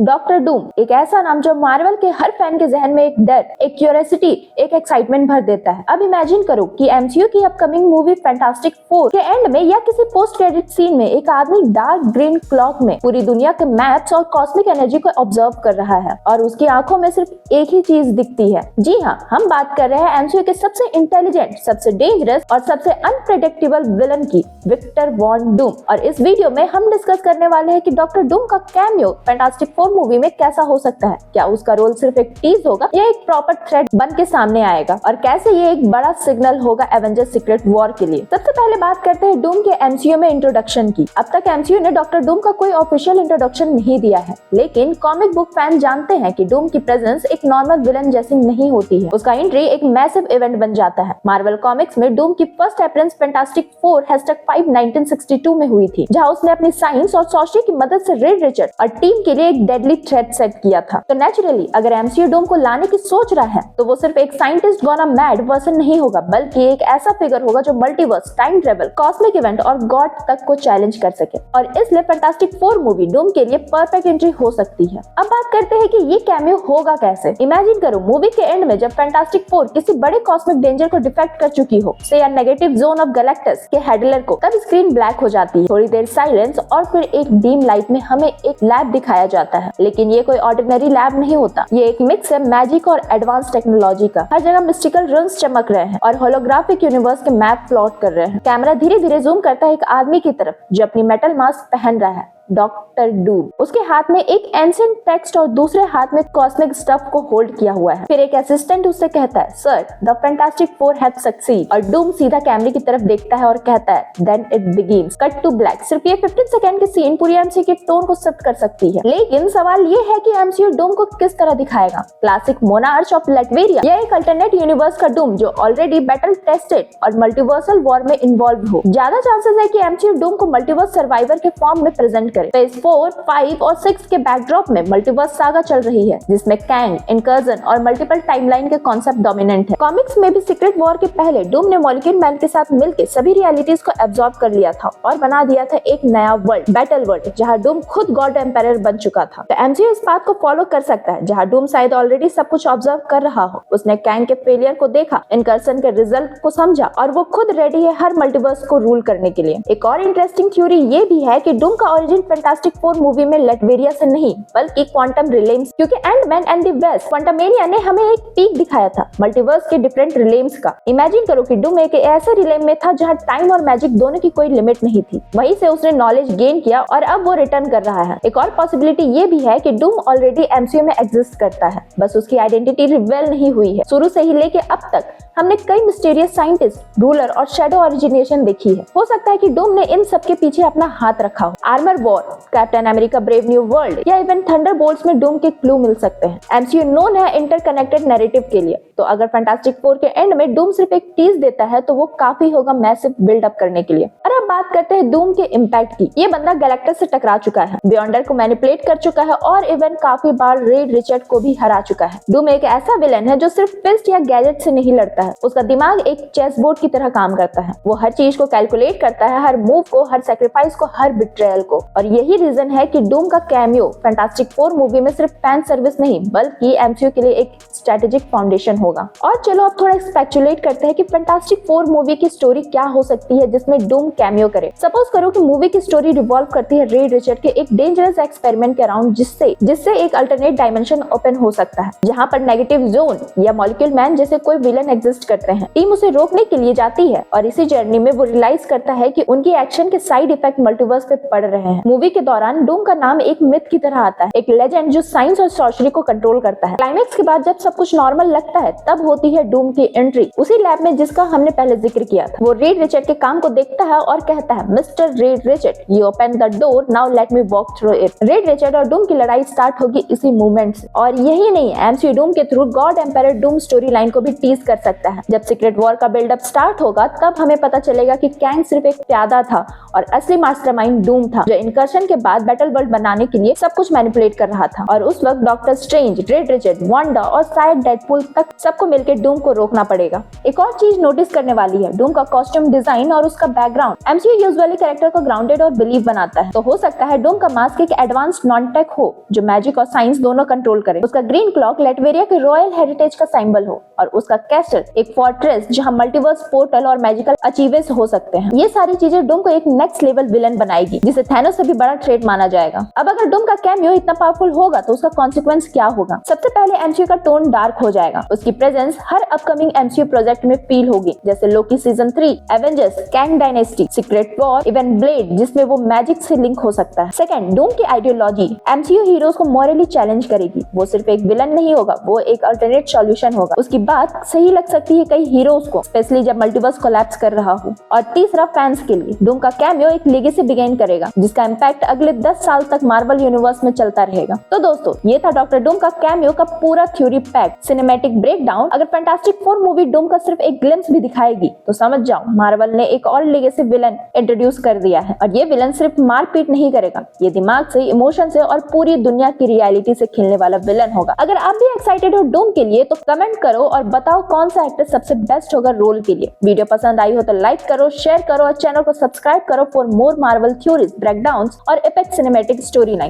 Doctor Doom एक ऐसा नाम जो मार्वल के हर फैन के जहन में एक डर, एक क्यूरियोसिटी, एक एक्साइटमेंट भर देता है। अब इमेजिन करो कि एमसीयू की अपकमिंग मूवी फैंटास्टिक फोर के एंड में या किसी पोस्ट क्रेडिट सीन में एक आदमी डार्क ग्रीन क्लॉक में पूरी दुनिया के मैप्स और कॉस्मिक एनर्जी को ऑब्जर्व कर रहा है और उसकी आंखों में सिर्फ एक ही चीज दिखती है। जी हाँ, हम बात कर रहे हैं एमसीयू के सबसे इंटेलिजेंट, सबसे डेंजरस और सबसे अनप्रेडिक्टेबल विलन की, विक्टर वॉन डूम। और इस वीडियो में हम डिस्कस करने वाले हैं कि डॉक्टर डूम का कैमियो फैंटास्टिक फोर मूवी में कैसा हो सकता है। क्या उसका रोल सिर्फ एक टीज होगा या एक प्रॉपर थ्रेट बन के सामने आएगा, और कैसे ये एक बड़ा सिग्नल होगा एवेंजर्स सीक्रेट वॉर के लिए। सबसे पहले बात करते हैं डूम के एमसीयू में इंट्रोडक्शन की। अब तक एमसीयू ने डॉक्टर डूम का कोई ऑफिशियल इंट्रोडक्शन नहीं दिया है, लेकिन कॉमिक बुक फैन जानते हैं कि डूम की प्रेजेंस एक नॉर्मल विलन जैसी नहीं होती है। उसका एंट्री एक मैसिव इवेंट बन जाता है। मार्वल कॉमिक्स में डूम की फर्स्ट अपीयरेंस फैंटास्टिक फोर #5 1962 में हुई थी, जहां उसने अपनी साइंस और सॉर्सरी की मदद से रेड रिचर्ड और टीम के लिए एक डेडली थ्रेट सेट किया था। तो नेचुरली अगर एमसीयू डूम को लाने की सोच रहा है तो वो सिर्फ एक साइंटिस्ट गोना मैड वर्सन नहीं होगा, बल्कि एक ऐसा फिगर होगा जो multiverse, time travel, cosmic event और गॉड तक को चैलेंज कर सके। और इसलिए फैंटास्टिक फोर मूवी डूम के लिए परफेक्ट एंट्री हो सकती है। अब बात करते हैं कि ये कैमियो होगा कैसे। इमेजिन करो मूवी के एंड में जब फैंटास्टिक फोर किसी बड़े कॉस्मिक डेंजर को डिफेक्ट कर चुकी हो, से या नेगेटिव जोन ऑफ गैलेक्टस के हैंडलर को, तब स्क्रीन ब्लैक हो जाती है। थोड़ी देर साइलेंस और फिर एक डीम लाइट में हमें एक लैब दिखाया जाता है, लेकिन ये कोई ऑर्डिनरी लैब नहीं होता। ये एक मिक्स है मैजिक और एडवांस टेक्नोलॉजी का। हर जगह मिस्टिकल रंग्स चमक रहे हैं और होलोग्राफिक यूनिवर्स के मैप प्लॉट कर रहे हैं। कैमरा धीरे धीरे जूम करता है एक आदमी की तरफ जो अपनी मेटल मास्क पहन रहा है, डॉक्टर डूम। उसके हाथ में एक एंशिएंट टेक्स्ट और दूसरे हाथ में कॉस्मिक स्टफ को होल्ड किया हुआ है। फिर एक असिस्टेंट उससे कहता है, sir the fantastic four have succeed. और डूम सीधा कैमरे की तरफ देखता है और कहता है, then it begins. Cut to black. सिर्फ ये 15 सेकंड की सीन पूरी एमसीयू के टोन को शिफ्ट कर सकती है। लेकिन सवाल ये है कि एमसीयू डूम को किस तरह दिखाएगा। क्लासिक मोनार्च ऑफ लेटवेरिया या एक अल्टरनेट यूनिवर्स का डूम जो ऑलरेडी बैटल टेस्टेड और मल्टीवर्सल वॉर में इन्वॉल्व हो। ज्यादा चांसेस है कि एमसीयू डूम को मल्टीवर्स सर्वाइवर के फॉर्म में प्रेजेंट करे। फेज 4, 5 और 6 के बैकड्रॉप में मल्टीवर्स सागा चल रही है, जिसमें कैंग, इनकर्जन और मल्टीपल टाइमलाइन के कॉन्सेप्ट डोमिनेंट है। कॉमिक्स में भी सीक्रेट वॉर के पहले डूम ने मॉलिक्यूल मैन के साथ मिलकर सभी रियलिटीज को एब्जॉर्ब कर लिया था और बना दिया था एक नया वर्ल्ड, बैटल वर्ल्ड, जहां डूम खुद गॉड एम्पायर बन चुका था। तो एमसीयू इस बात को फॉलो कर सकता है, जहां डूम शायद ऑलरेडी सब कुछ ऑब्जर्व कर रहा हो। उसने कैंग के फेलियर को देखा, इनकर्जन के रिजल्ट को समझा और वो खुद रेडी है हर मल्टीवर्स को रूल करने के लिए। एक और इंटरेस्टिंग थ्योरी ये भी है कि डूम का ओरिजिन फैंटास्टिक फोर मूवी में लेटवेरिया से नहीं बल्कि क्वांटम रिलेम्स, क्योंकि Ant Man and the Wasp Quantumania ने हमें एक पीक दिखाया था मल्टीवर्स के डिफरेंट रिलेम्स का। इमेजिन करो कि डूम एक ऐसे रिलेम में था जहां टाइम और मैजिक दोनों की कोई लिमिट नहीं थी। वहीं से उसने नॉलेज गेन किया और अब वो रिटर्न कर रहा है। एक और पॉसिबिलिटी ये भी है कि डूम ऑलरेडी एमसीयू में एग्जिस्ट करता है, बस उसकी आइडेंटिटी रिवील नहीं हुई है। शुरू से ही लेके अब तक हमने कई मिस्टीरियस साइंटिस्ट, रूलर और शैडो ओरिजिनेशन देखी है। हो सकता है कि डूम ने इन सब के पीछे अपना हाथ रखा हो। Armour war, captain America brave new world या इवन थंडरबोल्ट्स में डूम के क्लू मिल सकते हैं। एमसीयू नोन है इंटरकनेक्टेड नैरेटिव के लिए, तो अगर फैंटास्टिक फोर के एंड में डूम सिर्फ एक टीज देता है तो वो काफी होगा मैसिव बिल्डअप करने के लिए। और अब बात करते हैं डूम के इम्पैक्ट की। ये बंदा गैलेक्टस से टकरा चुका है, बियॉन्डर को मैनिपुलेट कर चुका है और इवन काफी बार रेड रिचर्ड को भी हरा चुका है। डूम एक ऐसा विलन है जो सिर्फ फिस्ट या गैजेट से नहीं लड़ता है। उसका दिमाग एक चेस बोर्ड की तरह काम करता है। वो हर चीज को कैलकुलेट करता है, हर मूव को, हर सैक्रिफाइस को, हर बिट्रेयल को। और यही रीजन है कि डूम का कैमियो फैंटास्टिक फोर मूवी में सिर्फ फैन सर्विस नहीं बल्कि एमसीयू के लिए एक स्ट्रेटेजिक फाउंडेशन होगा। और चलो अब थोड़ा स्पेकुलेट करते हैं कि फैंटास्टिक फोर मूवी की स्टोरी क्या हो सकती है जिसमें डूम कैमियो करे। सपोज करो कि मूवी की स्टोरी रिवॉल्व करती है रेड रिचर्ड के एक डेंजरस एक्सपेरिमेंट के अराउंड, जिससे एक अल्टरनेट डायमेंशन ओपन हो सकता है जहां पर नेगेटिव जोन या मॉलिक्यूल मैन जैसे कोई विलन एग्जिस्ट करते हैं। टीम उसे रोकने के लिए जाती है और इसी जर्नी में वो रियलाइज करता है कि उनकी एक्शन के साइड इफेक्ट मल्टीवर्स पे पड़ रहे हैं। मूवी के दौरान डूम का नाम एक मिथ की तरह आता है, एक लेजेंड जो साइंस और सॉर्सरी को कंट्रोल करता है। क्लाइमेक्स के बाद जब सब कुछ नॉर्मल लगता है तब होती है डूम की एंट्री उसी लैब में जिसका हमने पहले जिक्र किया था। वो रेड रिचर्ड के काम को देखता है और कहता है, mister red Richard, you open the door, now let me walk through it. Red Richard और डूम की लड़ाई स्टार्ट होगी इसी मूवमेंट से। और यही नहीं, एमसीयू डूम के through God empire Doom story line को भी टीज कर सकता है। जब सीक्रेट वॉर का बिल्डअप स्टार्ट होगा तब हमें पता चलेगा कि कैंग सिर्फ एक प्यादा था और असली मास्टरमाइंड डूम था, जो इनकर्शन के बाद बैटल वर्ल्ड बनाने के लिए सब कुछ मैनिपुलेट कर रहा था। और उस वक्त doctor strange, red Richard, Wanda और शायद डेडपूल तक सबको मिलकर डूम को रोकना पड़ेगा। एक और चीज नोटिस करने वाली है, डूम का कॉस्ट्यूम डिजाइन और उसका बैकग्राउंड एमसीयू यूजुअली कैरेक्टर को ग्राउंडेड और बिलीव बनाता है, तो हो सकता है डूम का मास्क एक एडवांस्ड नॉन टेक हो जो मैजिक और साइंस दोनों कंट्रोल करे। उसका ग्रीन क्लॉक लेटवेरिया के रॉयल हेरिटेज का सिंबल हो और उसका कैसल एक फोर्ट्रेस जहां मल्टीवर्स पोर्टल और मैजिकल अचीवेस हो सकते हैं। ये सारी चीजें डूम को एक नेक्स्ट लेवल विलन बनाएगी जिसे थैनोस से भी बड़ा थ्रेट माना जाएगा। अब अगर डूम का कैमियो इतना पावरफुल होगा तो उसका कॉन्सिक्वेंस क्या होगा? सबसे पहले एमसीयू का टोन डार्क हो जाएगा। उसकी प्रेजेंस हर अपकमिंग एमसीयू प्रोजेक्ट में फील होगी, जैसे Loki season 3, Avengers, Kang dynasty, secret war, even blade जिसमें वो मैजिक से लिंक हो सकता है। सेकंड, डूम की आइडियोलॉजी एमसीयू हीरोज को मॉरली चैलेंज करेगी। वो सिर्फ एक विलन नहीं होगा, वो एक अल्टरनेट सॉल्यूशन होगा। उसकी बात सही लग सकती है कई हीरोज को, स्पेशली जब मल्टीवर्स कोलैप्स कर रहा हो। और तीसरा, फैंस के लिए डूम का कैमियो एक लेगेसी बिगिन करेगा जिसका इम्पैक्ट अगले 10 साल तक मार्वल यूनिवर्स में चलता रहेगा। तो दोस्तों, ये था डॉक्टर डूम का कैमियो का पूरा थ्योरी पैक्ड सिनेमैटिक ब्रेकडाउन। अगर फैंटास्टिक फोर मूवी डूम का सिर्फ एक ग्लिम्स भी दिखाएगी तो समझ जाओ मार्वल ने एक और लेगेसी विलन इंट्रोड्यूस कर दिया है। और ये विलन सिर्फ मारपीट नहीं करेगा, ये दिमाग से, इमोशन से और पूरी दुनिया की रियलिटी से खेलने वाला विलन होगा। अगर आप भी एक्साइटेड हो डूम के लिए तो कमेंट करो और बताओ कौन सा एक्टर सबसे बेस्ट होगा रोल के लिए। वीडियो पसंद आई हो तो लाइक करो, शेयर करो और चैनल को सब्सक्राइब करो for more Marvel theories, breakdowns और एपिक सिनेमैटिक स्टोरी लाइन।